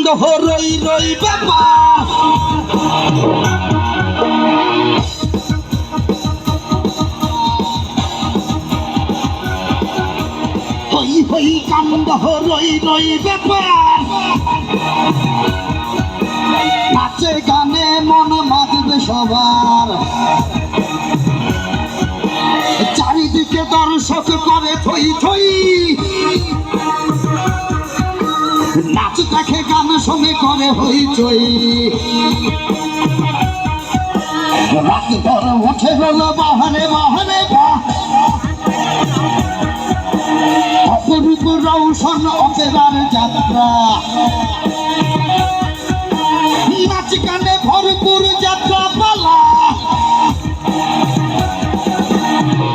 কাণ্ড রই রই ব্যাপার হই হই কাণ্ড রই রই ব্যাপার নাচে গানে মন মাতবে সবার চারিদিকে দর্শক করে থই থই নাচ দেখে গান শুনে করে হইচই রাত ভর উঠে গেল বাহারে বাহারে অপরূপ রৌশন অপেরার যাত্রা নাচ গানে ভরপুর যাত্রা পালা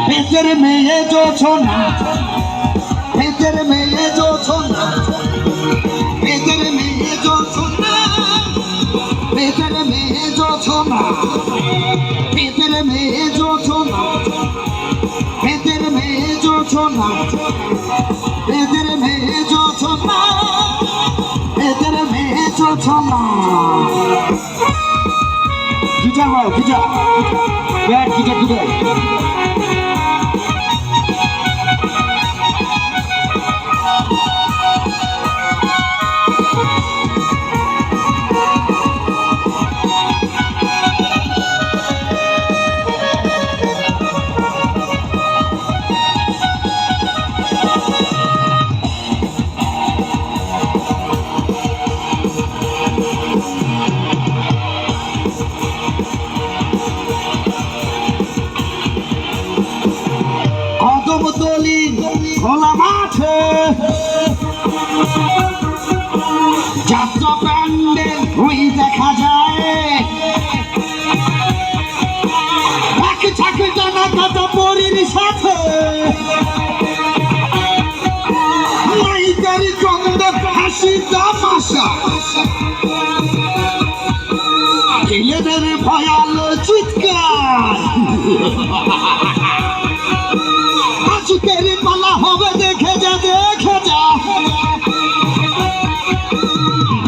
পেটের মেয়ে জোছনা পেটের মেয়ে জোছনা পেটের মেয়ে জোছনা পেটের মেয়ে জোছনা পেটের মেয়ে জোছনা পেটের মেয়ে জোছনা পেটের মেয়ে জোছনা পেটের মেয়ে জোছনা গিটার বাও গিটার ব্যাট গিটার গিটার কদমতলী খোলা মাঠে যাত্রা প্যান্ডেল ওই দেখা যায় এক ঝাঁক জানা কাটা পরির সাথে নায়িকার চন্দ হাসি তামাশা ছেলেদের ভয়াল চিৎকার আজকের পালা হবে দেখে যা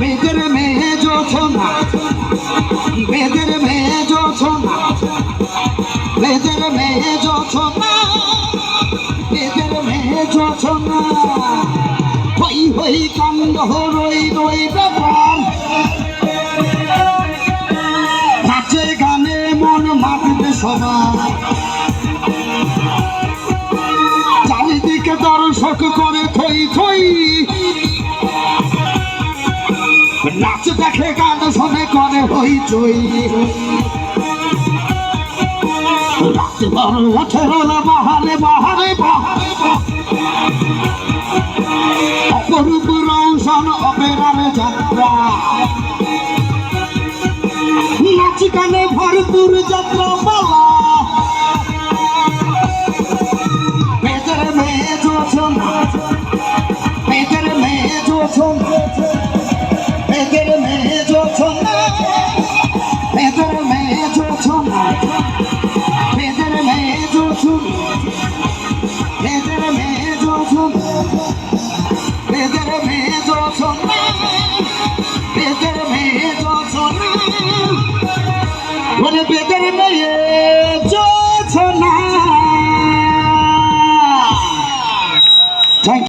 বেদের মেয়ে জোছনা বেদের মেয়ে জোছনা বেদের মেয়ে জোছনা বেদের মেয়ে জোছনা হই হই কাণ্ড রই রই ব্যাপার নাচে গানে মন মাতবে সবার চারিদিকে দর্শক করে থই থই নাচ দেখে গান শুনে করে হইচই রাত ভর উঠে রোলা বাহারে বাহারে অপরূপ রৌশন অপেরার যাত্রা নাচ গানে ভরপুর যাত্রা পালা পেটের মেয়ে জোছনা পেটের মেয়ে জোছনা পেটের মেয়ে জোছনা পেটের মেয়ে জোছনা পেটের মেয়ে জোছনা পেটের মেয়ে জোছনা পেটের মেয়ে জোছনা পেটের মেয়ে জোছনা বলে পেটের মেয়ে